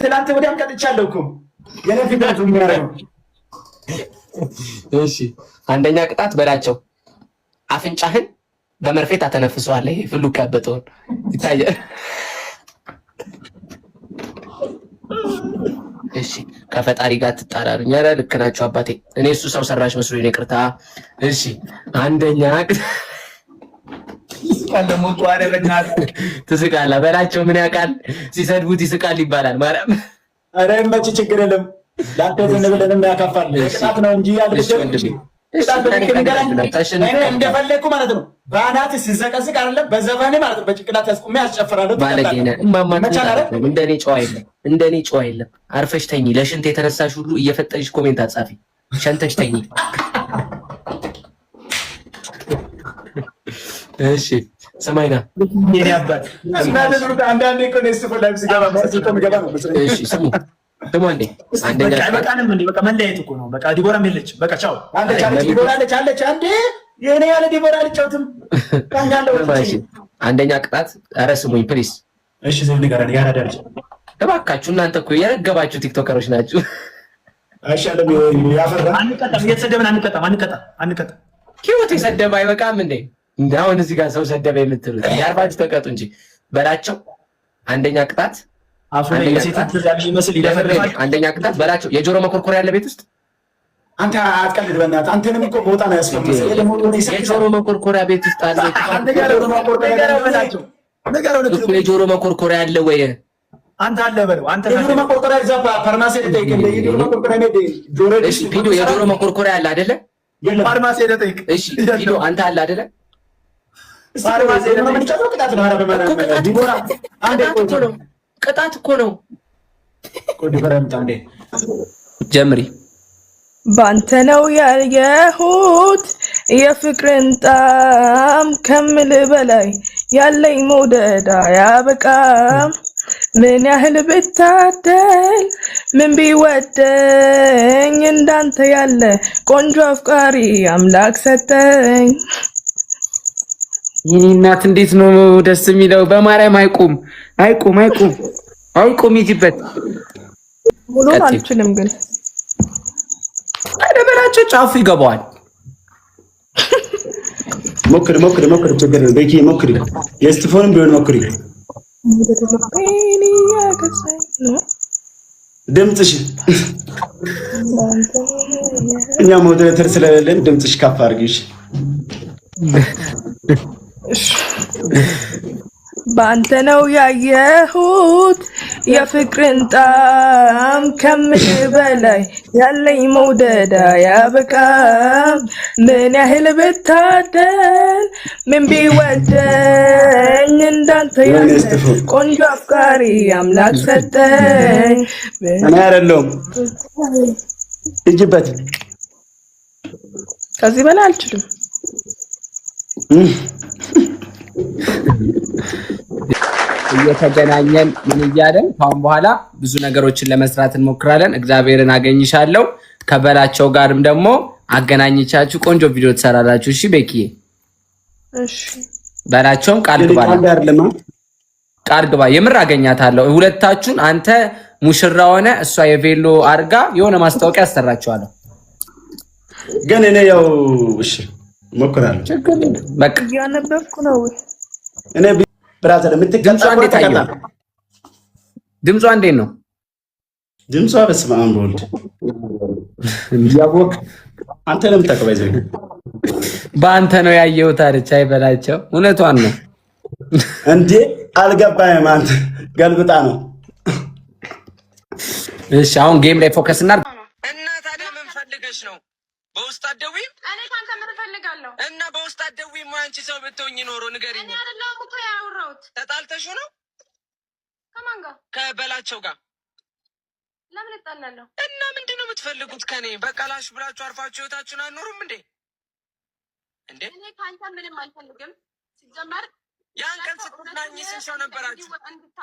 ትላንት ወዲያም ቀጥቻለሁ እኮ የኔ ፊት ነው የሚያረው። እሺ አንደኛ ቅጣት በላቸው አፍንጫህን በመርፌ ታተነፍሰዋለህ። ይሄ ፍሉክ ያበጠውን ይታያል። እሺ ከፈጣሪ ጋር ትጣላሉኝ። ኧረ ልክ ናቸው አባቴ። እኔ እሱ ሰው ሰራሽ መስሎኝ ነው። ይቅርታ። እሺ አንደኛ ትስቃለህ በላቸው። ምን ያውቃል ሲሰድቡት ይስቃል ይባላል። ማርያም ኧረ መቼ ችግር የለም። ላንተ ብለንም ያካፋል ቅጣት ነው እንጂ እንደፈለግኩ ማለት ነው። በአናት ሲዘቀዝቅ አይደለም በዘፈኔ ማለት ነው። በጭንቅላት ያስቁሜ ያስጨፍራለሁ። እንደኔ ጨዋ የለም። አርፈሽ ተኝ። ለሽንት የተነሳሽ ሁሉ እየፈጠሽ ኮሜንት አጻፊ። ሸንተሽ ተኝ። እሺ ሰማይና የኔ አባት አንዳንዴ እኮ ነው ስለ ሲገባ ነው። እሺ ስሙ አንዴ አንደኛ በቃንም እንዴ በቃ መለያየት እኮ ነው። በቃ ዲቦራም የለችም። በቃ ቻው አለች አንዴ የኔ ያለ ዲቦራ አልጫውትም ታኛለው። አንደኛ ቅጣት ኧረ ስሙኝ ፕሊስ። እሺ ዘብ ንገረን ያራዳልች እባካችሁ። እናንተ እኮ የረገባችሁ ቲክቶከሮች ናችሁ። አይሻለም ያፈራ አንቀጣም። እየተሰደብን አንቀጣም። ኪዩት የሰደበ አይበቃም እንዴ? አሁን እዚህ ጋር ሰው ሰደበ የምትሉት ያርባችሁ ተቀጡ እንጂ በላቸው። አንደኛ ቅጣት አንደኛ ቅጣት በላቸው። የጆሮ መኮርኮሪያ ያለ ቤት ውስጥ አንተ አትቀልድ በእናትህ። አንተንም እኮ ቦታ ነው ያስፈመሰ። የጆሮ መኮርኮሪያ ቤት ውስጥ አለ። የጆሮ መኮርኮሪያ አለ ወይ? አንተ አለ በለው። አንተ የጆሮ መኮርኮሪያ እዛ ፋርማሲ ልጠይቅ። የጆሮ መኮርኮሪያ የጆሮ መኮርኮሪያ አለ አይደለ? ፋርማሲ ልጠይቅ። እሺ ሂዶ አንተ አለ አይደለ? ፋርማሲ ልጠይቅ። ቅጣት ነው። ኧረ በማርያም ዲቦራ አንዴ ቅጣት እኮ ነው። ጀምሪ። ባንተ ነው ያየሁት የፍቅርን ጣም ከምል በላይ ያለኝ መውደድ አያበቃም። ምን ያህል ብታደል ምን ቢወደኝ እንዳንተ ያለ ቆንጆ አፍቃሪ አምላክ ሰጠኝ። የኔ እናት እንዴት ነው ደስ የሚለው! በማርያም አይቁም ይጅበት። ሙሉን አልችልም ግን አይደበላቸው ጫፉ ይገባዋል። ሞክሪ ችግር ነው። ቤኪ ሞክሪ። የስቲፎንም ቢሆን ሞክሪ። ድምፅሽ እኛ ሞዴሬተር ስለሌለን ድምፅሽ ከፍ አድርጊሽ። ባንተ ነው ያየሁት የፍቅርን ጣም ከምል በላይ ያለኝ መውደድ አያበቃም። ምን ያህል ብታደል ምን ቢወደኝ እንዳንተ ያለ ቆንጆ አፍቃሪ አምላክ ሰጠኝ። እኔ አይደለሁም እጅበት። ከዚህ በላይ አልችልም። እየተገናኘን ምን እያለን ካሁን በኋላ ብዙ ነገሮችን ለመስራት እንሞክራለን። እግዚአብሔርን አገኝሻለሁ። ከበላቸው ጋርም ደግሞ አገናኝቻችሁ ቆንጆ ቪዲዮ ትሰራላችሁ። እሺ ቤኪዬ? እሺ በላቸውም ቃል ግባ። የምር አገኛታለሁ ሁለታችሁን። አንተ ሙሽራ ሆነ እሷ የቬሎ አርጋ የሆነ ማስታወቂያ አሰራችኋለሁ። ግን እኔ ያው እሺ ሞክራለሁ። በቃ ያነበብኩ ነው። እኔ ብራዘር ድምጿ እንዴት ነው? ድምጿ በስመ አብ ወልድ ያቦክ አንተ ለምን ተቀበይዘ? በአንተ ነው ያየሁት አለች። አይበላቸው እውነቷን ነው እንዴ? አልገባኝም። አንተ ገልብጣ ነው። እሺ አሁን ጌም ላይ ፎከስ እናድርግ። እና ታዲያ ምን ፈልገሽ ነው? በውስጥ አትደውይም? እኔ ካንተ ምን ፈልጋለሁ? እና በውስጥ አትደውይም? አንቺ ሰው ብትሆኚ ኖሮ ንገሪኝ። እኔ አይደለም እኮ ያወራሁት። ተጣልተሽው ነው? ከማን ጋር? ከበላቸው ጋር። ለምን እጣላለሁ? እና ምንድነው የምትፈልጉት ከኔ? በቃላሽ ብላችሁ አርፋችሁ ህይወታችሁን አኖሩም እንዴ? እኔ ካንተ ምንም አልፈልግም። ሲጀመር ያን ቀን ስትናኝ ስንት ሰው ነበራችሁ?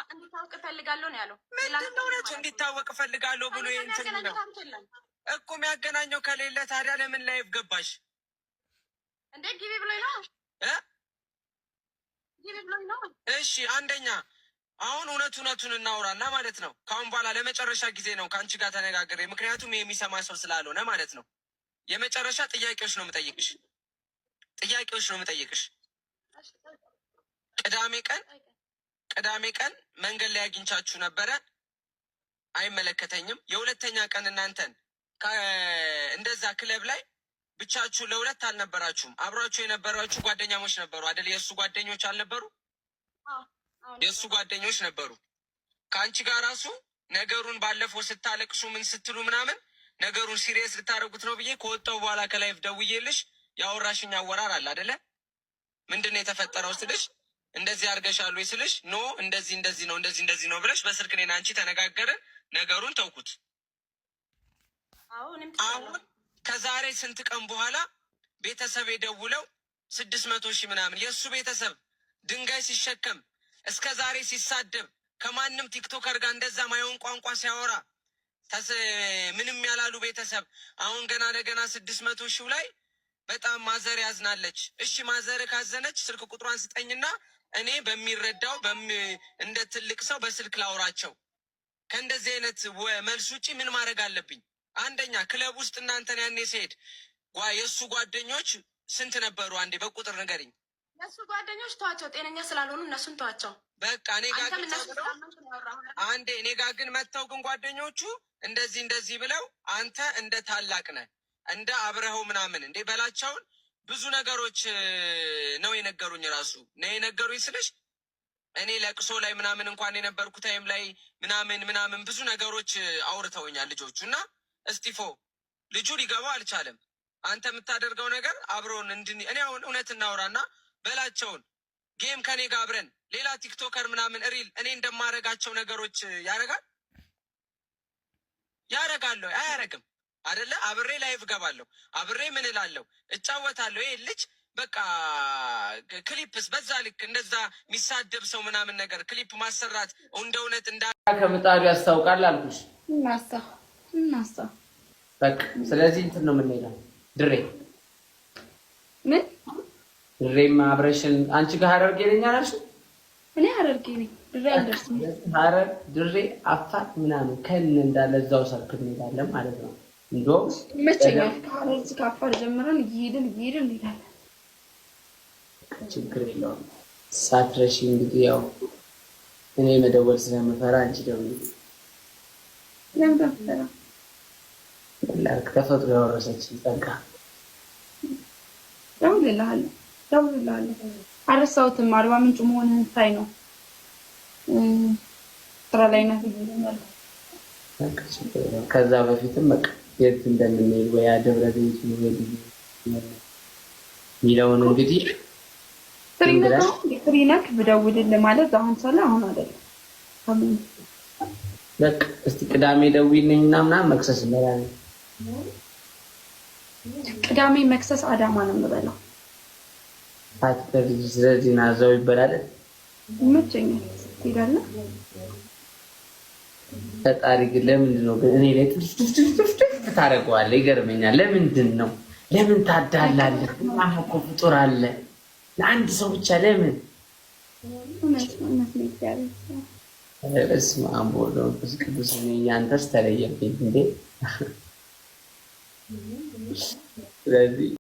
እንዲታወቅ እፈልጋለሁ ነው ያለው። ምንድነው ነው እንዲታወቅ እፈልጋለሁ ብሎ እንትን ነው እኮ የሚያገናኘው ከሌለ ታዲያ ለምን ላይቭ ገባሽ እንዴ? ግቢ ብሎኝ ነው። ግቢ ብሎኝ ነው። እሺ አንደኛ አሁን እውነቱን እናውራና ማለት ነው። ካሁን በኋላ ለመጨረሻ ጊዜ ነው ከአንቺ ጋር ተነጋግሬ፣ ምክንያቱም የሚሰማ ሰው ስላልሆነ ማለት ነው። የመጨረሻ ጥያቄዎች ነው የምጠይቅሽ። ቅዳሜ ቀን መንገድ ላይ አግኝቻችሁ ነበረ። አይመለከተኝም። የሁለተኛ ቀን እናንተን እንደዛ ክለብ ላይ ብቻችሁ ለሁለት አልነበራችሁም። አብሯችሁ የነበራችሁ ጓደኛሞች ነበሩ አይደል? የእሱ ጓደኞች አልነበሩ? የእሱ ጓደኞች ነበሩ። ከአንቺ ጋር ራሱ ነገሩን ባለፈው ስታለቅሱ ምን ስትሉ ምናምን ነገሩን ሲሪየስ ልታደርጉት ነው ብዬ ከወጣው በኋላ ከላይፍ ደውዬልሽ ያወራሽኝ አወራር አለ አይደለ? ምንድን ነው የተፈጠረው ስልሽ እንደዚህ አድርገሻሉ ስልሽ ኖ እንደዚህ ነው ብለሽ በስልክ እኔና አንቺ ተነጋገርን። ነገሩን ተውኩት። አሁን ከዛሬ ስንት ቀን በኋላ ቤተሰብ የደውለው 600,000 ምናምን የእሱ ቤተሰብ ድንጋይ ሲሸከም እስከ ዛሬ ሲሳደብ ከማንም ቲክቶከር ጋር እንደዛ ማየውን ቋንቋ ሲያወራ ምንም ያላሉ ቤተሰብ አሁን ገና ለገና 600,000 ላይ በጣም ማዘር ያዝናለች። እሺ ማዘር ካዘነች ስልክ ቁጥሯን ስጠኝና እኔ በሚረዳው እንደ ትልቅ ሰው በስልክ ላውራቸው። ከእንደዚህ አይነት መልስ ውጭ ምን ማድረግ አለብኝ? አንደኛ ክለብ ውስጥ እናንተን ያኔ ሲሄድ የእሱ ጓደኞች ስንት ነበሩ? አንዴ በቁጥር ንገሪኝ። የእሱ ጓደኞች ተዋቸው፣ ጤነኛ ስላልሆኑ እነሱን ተዋቸው። በቃ እኔ ጋር ግን መጥተው ግን ጓደኞቹ እንደዚህ ብለው አንተ እንደ ታላቅ ነህ እንደ አብረኸው ምናምን እንዴ በላቸውን ብዙ ነገሮች ነው የነገሩኝ። ራሱ ነው የነገሩኝ ስልሽ እኔ ለቅሶ ላይ ምናምን እንኳን የነበርኩ ታይም ላይ ምናምን ብዙ ነገሮች አውርተውኛል ልጆቹ። እና እስጢፎ ልጁ ሊገባው አልቻለም። አንተ የምታደርገው ነገር አብረውን እኔ አሁን እውነት እናውራና በላቸውን ጌም ከኔ ጋር አብረን ሌላ ቲክቶከር ምናምን ሪል እኔ እንደማረጋቸው ነገሮች ያረጋለሁ አያረግም አይደለ? አብሬ ላይቭ ገባለሁ፣ አብሬ ምን እላለሁ፣ እጫወታለሁ። ይሄ ልጅ በቃ ክሊፕስ በዛ ልክ እንደዛ የሚሳደብ ሰው ምናምን ነገር ክሊፕ ማሰራት እንደ እውነት ከምጣዱ ያስታውቃል አልኩሽ። እናሳ በቃ ስለዚህ እንትን ነው የምንሄደው። ድሬማ አብረሽን አንቺ ጋር ሀረርጌ ነኝ አላልሽ? እኔ ሀረርጌ ነኝ። ድሬ አልደርስም። ሀረር ድሬ አፋር ምናምን ከእነ እንዳለ እዛው ሰርክ እንሄዳለን ማለት ነው። እንደውም ይመቸኛል። ከሀረር እስከ አፋር ጀምረን እየሄድን እንሄዳለን። ችግር የለውም። ሳትረሺ እንግዲህ ያው እኔ መደወል ስለምፈራ አንቺ ደግሞ ለምን ተፈራ? ላርክ ተፈጥሮ ያወረሰችኝ ጸጋ ደውልልሃለሁ። አረሳሁትም። አርባ ምንጭ መሆንህን ሳይ ነው ስራ ላይ ናት ይላል። ከዛ በፊትም በቃ የት እንደምንሄድ ወይ ደብረ ዘይት ነው የሚለውን እንግዲህ ፍሪነክ ብደውልልህ ማለት አሁን ሰላ አሁን አይደለም። በቃ እስቲ ቅዳሜ ደውይልኝና ምናምን መክሰስ እንበላለን። ቅዳሜ መክሰስ አዳማ ነው የምበላው። ስለዚህ ናዛው ይበላል። ይመቸኛል። ትሄዳለህ? ፈጣሪ ግን ለምንድን ነው ግን እኔ ላይ ትፍትፍ ታደርገዋለህ? ይገርመኛል። ለምንድን ነው? ለምን ታዳላለህ? ማን እኮ ፍጡር አለ ለአንድ ሰው ብቻ ለምን? በስመ አብ ወወልድ ወመንፈስ ቅዱስ። ያንተስ ተለየብኝ እንዴ? ስለዚህ